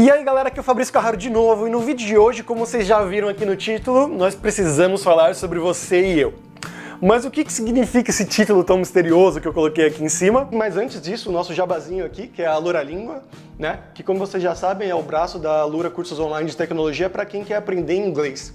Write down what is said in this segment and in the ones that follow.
E aí galera, aqui é o Fabrício Carraro de novo, e no vídeo de hoje, como vocês já viram aqui no título, nós precisamos falar sobre você e eu. Mas o que significa esse título tão misterioso que eu coloquei aqui em cima? Mas antes disso, o nosso jabazinho aqui, que é a Alura Língua, né? Que como vocês já sabem, é o braço da Alura Cursos Online de Tecnologia para quem quer aprender inglês.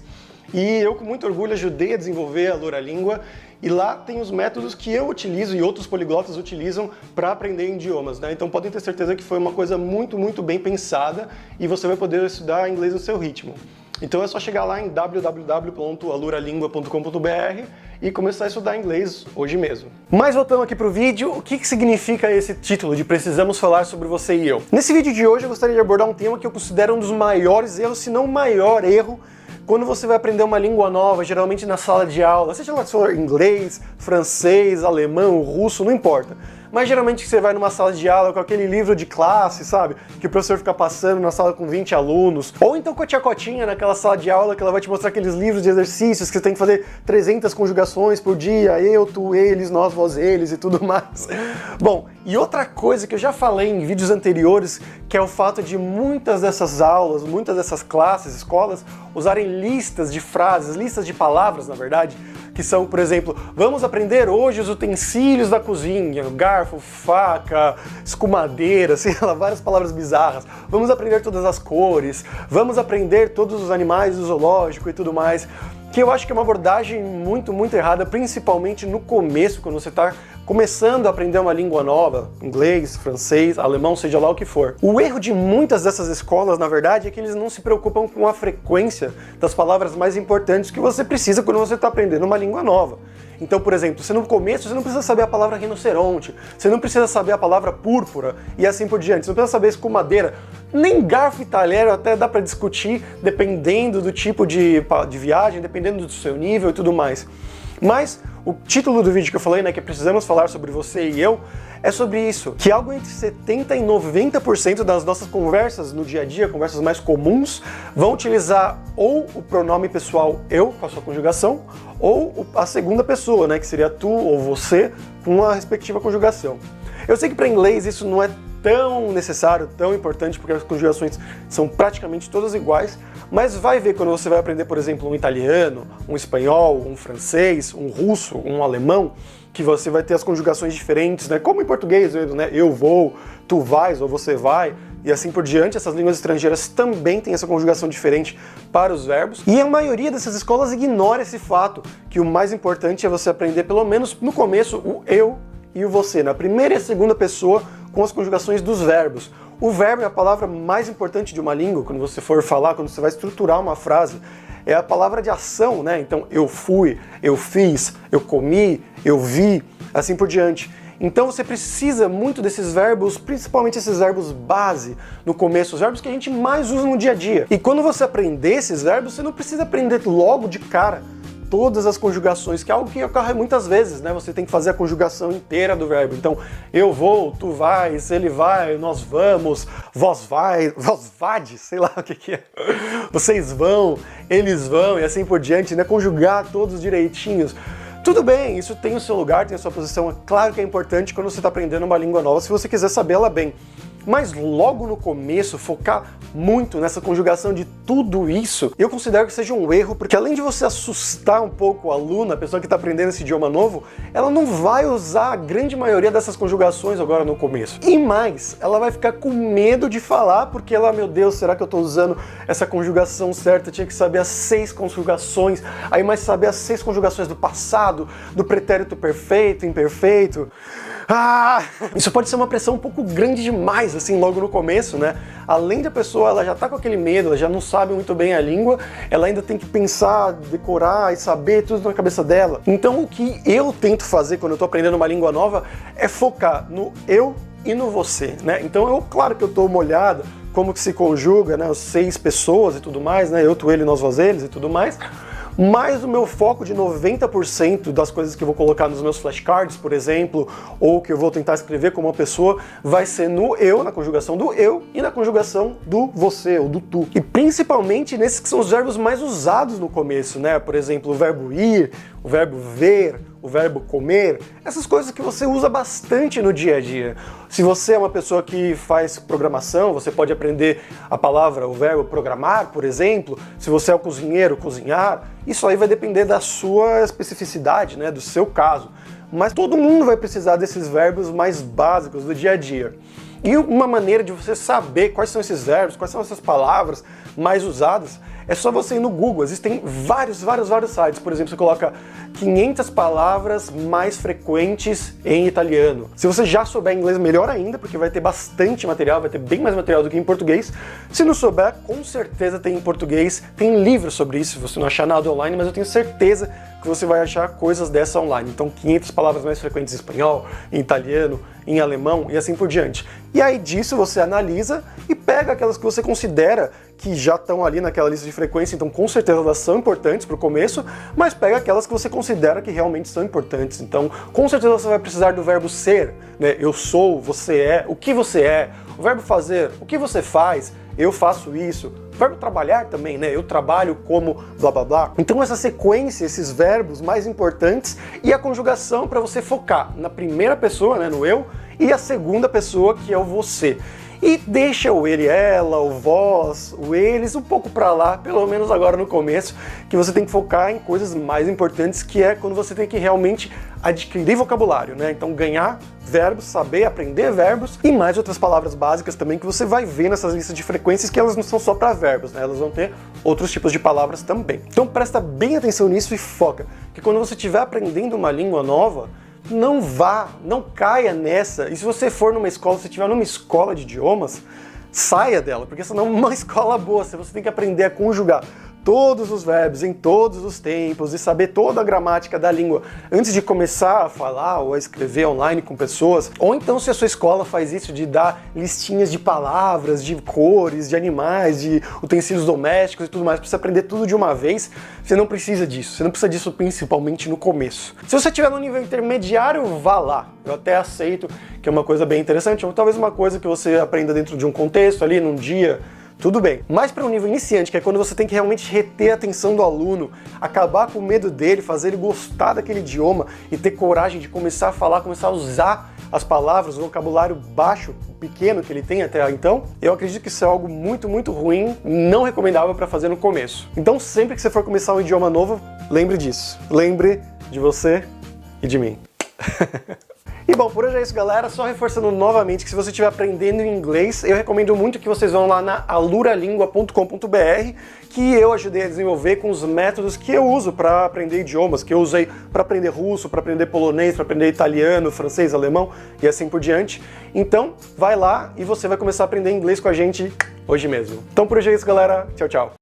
E eu, com muito orgulho, ajudei a desenvolver a Alura Língua, e lá tem os métodos que eu utilizo e outros poliglotas utilizam para aprender idiomas, né? Então podem ter certeza que foi uma coisa muito bem pensada e você vai poder estudar inglês no seu ritmo. Então é só chegar lá em www.aluralingua.com.br e começar a estudar inglês hoje mesmo. Mas voltando aqui para o vídeo, o que significa esse título de Precisamos Falar Sobre Você e Eu? Nesse vídeo de hoje eu gostaria de abordar um tema que eu considero um dos maiores erros, se não o maior erro, quando você vai aprender uma língua nova, geralmente na sala de aula, seja lá se for inglês, francês, alemão, russo, não importa. Mas geralmente você vai numa sala de aula com aquele livro de classe, sabe? Que o professor fica passando na sala com 20 alunos. Ou então com a tia Cotinha naquela sala de aula que ela vai te mostrar aqueles livros de exercícios que você tem que fazer 300 conjugações por dia. Eu, tu, eles, nós, vós, eles e tudo mais. Bom, e outra coisa que eu já falei em vídeos anteriores, que é o fato de muitas dessas aulas, muitas dessas classes, escolas, usarem listas de frases, listas de palavras, na verdade, que são, por exemplo, vamos aprender hoje os utensílios da cozinha, garfo, faca, escumadeira, sei lá, várias palavras bizarras. Vamos aprender todas as cores, vamos aprender todos os animais do zoológico e tudo mais. Que eu acho que é uma abordagem muito errada, principalmente no começo, quando você está começando a aprender uma língua nova, inglês, francês, alemão, seja lá o que for. O erro de muitas dessas escolas, na verdade, é que eles não se preocupam com a frequência das palavras mais importantes que você precisa quando você está aprendendo uma língua nova. Então, por exemplo, no começo você não precisa saber a palavra rinoceronte, você não precisa saber a palavra púrpura e assim por diante, você não precisa saber escumadeira, nem garfo e talher até dá para discutir dependendo do tipo de viagem, dependendo do seu nível e tudo mais. Mas o título do vídeo que eu falei, né, que precisamos falar sobre você e eu, é sobre isso, que algo entre 70% e 90% das nossas conversas no dia a dia, conversas mais comuns, vão utilizar ou o pronome pessoal eu, com a sua conjugação, ou a segunda pessoa, né, que seria tu ou você, com a respectiva conjugação. Eu sei que para inglês isso não é tão necessário, tão importante, porque as conjugações são praticamente todas iguais, mas vai ver quando você vai aprender, por exemplo, um italiano, um espanhol, um francês, um russo, um alemão, que você vai ter as conjugações diferentes, né? Como em português, né? Eu vou, tu vais ou você vai, e assim por diante. Essas línguas estrangeiras também têm essa conjugação diferente para os verbos. E a maioria dessas escolas ignora esse fato, que o mais importante é você aprender, pelo menos no começo, o eu e o você, na primeira e a segunda pessoa, com as conjugações dos verbos. O verbo é a palavra mais importante de uma língua, quando você for falar, quando você vai estruturar uma frase. É a palavra de ação, né? Então, eu fui, eu fiz, eu comi, eu vi, assim por diante. Então você precisa muito desses verbos, principalmente esses verbos base no começo, os verbos que a gente mais usa no dia a dia. E quando você aprender esses verbos, você não precisa aprender logo de cara todas as conjugações, que é algo que ocorre muitas vezes, né? Você tem que fazer a conjugação inteira do verbo. Então, eu vou, tu vais, ele vai, nós vamos, vós vai, vós vade, sei lá o que é. Vocês vão, eles vão, e assim por diante, né? Conjugar todos direitinhos. Tudo bem, isso tem o seu lugar, tem a sua posição. É claro que é importante quando você está aprendendo uma língua nova, se você quiser sabê-la bem. Mas logo no começo, focar muito nessa conjugação de tudo isso, eu considero que seja um erro, porque além de você assustar um pouco o aluno, a pessoa que está aprendendo esse idioma novo, ela não vai usar a grande maioria dessas conjugações agora no começo. E mais, ela vai ficar com medo de falar, porque ela, meu Deus, será que eu estou usando essa conjugação certa? Eu tinha que saber as 6 conjugações, aí mais saber as 6 conjugações do passado, do pretérito perfeito, imperfeito. Isso pode ser uma pressão um pouco grande demais, assim, logo no começo, né? Além da pessoa, ela já tá com aquele medo, ela já não sabe muito bem a língua, ela ainda tem que pensar, decorar e saber tudo na cabeça dela. Então o que eu tento fazer quando eu tô aprendendo uma língua nova é focar no eu e no você, né? Então claro que eu tô molhado, como que se conjuga, né? As 6 pessoas e tudo mais, né? Eu, tu, ele, nós, vós, eles e tudo mais. Mas o meu foco de 90% das coisas que eu vou colocar nos meus flashcards, por exemplo, ou que eu vou tentar escrever como uma pessoa, vai ser no eu, na conjugação do eu, e na conjugação do você, ou do tu. E principalmente nesses que são os verbos mais usados no começo, né? Por exemplo, o verbo ir, o verbo ver, o verbo comer, essas coisas que você usa bastante no dia a dia. Se você é uma pessoa que faz programação, você pode aprender a palavra, o verbo programar, por exemplo. Se você é o cozinheiro, cozinhar, isso aí vai depender da sua especificidade, né, do seu caso. Mas todo mundo vai precisar desses verbos mais básicos do dia a dia. E uma maneira de você saber quais são esses verbos, quais são essas palavras mais usadas, é só você ir no Google. Existem vários sites. Por exemplo, você coloca 500 palavras mais frequentes em italiano. Se você já souber inglês, melhor ainda, porque vai ter bastante material, vai ter bem mais material do que em português. Se não souber, com certeza tem em português, tem livros sobre isso, se você não achar nada online, mas eu tenho certeza que você vai achar coisas dessa online. Então 500 palavras mais frequentes em espanhol, em italiano, em alemão e assim por diante. E aí disso você analisa e pega aquelas que você considera que já estão ali naquela lista de frequência, então com certeza elas são importantes para o começo, mas pega aquelas que você considera que realmente são importantes. Então com certeza você vai precisar do verbo ser, né? Eu sou, você é, o que você é, o verbo fazer, o que você faz, eu faço isso. O verbo trabalhar também, né? Eu trabalho como blá blá blá. Então essa sequência, esses verbos mais importantes e a conjugação para você focar na primeira pessoa, né, no eu, e a segunda pessoa, que é o você. E deixa o ele, ela, o vós, o eles um pouco para lá, pelo menos agora no começo, que você tem que focar em coisas mais importantes, que é quando você tem que realmente adquirir vocabulário, né? Então ganhar verbos, saber aprender verbos e mais outras palavras básicas também que você vai ver nessas listas de frequências, que elas não são só para verbos, né? Elas vão ter outros tipos de palavras também. Então presta bem atenção nisso e foca, que quando você estiver aprendendo uma língua nova, não caia nessa. E se você for numa escola, se estiver numa escola de idiomas, saia dela, porque senão é uma escola boa. Você tem que aprender a conjugar todos os verbos em todos os tempos e saber toda a gramática da língua antes de começar a falar ou a escrever online com pessoas. Ou então, se a sua escola faz isso de dar listinhas de palavras, de cores, de animais, de utensílios domésticos e tudo mais, para você aprender tudo de uma vez, você não precisa disso. Você não precisa disso principalmente no começo. Se você estiver no nível intermediário, vá lá. Eu até aceito que é uma coisa bem interessante, ou talvez uma coisa que você aprenda dentro de um contexto ali, num dia, tudo bem. Mas para um nível iniciante, que é quando você tem que realmente reter a atenção do aluno, acabar com o medo dele, fazer ele gostar daquele idioma e ter coragem de começar a falar, começar a usar as palavras, o vocabulário baixo, pequeno que ele tem até então, eu acredito que isso é algo muito ruim, não recomendável para fazer no começo. Então sempre que você for começar um idioma novo, lembre disso. Lembre de você e de mim. E bom, por hoje é isso, galera. Só reforçando novamente que se você estiver aprendendo inglês, eu recomendo muito que vocês vão lá na aluralingua.com.br, que eu ajudei a desenvolver com os métodos que eu uso para aprender idiomas, que eu usei para aprender russo, para aprender polonês, para aprender italiano, francês, alemão e assim por diante. Então, vai lá e você vai começar a aprender inglês com a gente hoje mesmo. Então por hoje é isso, galera. Tchau, tchau.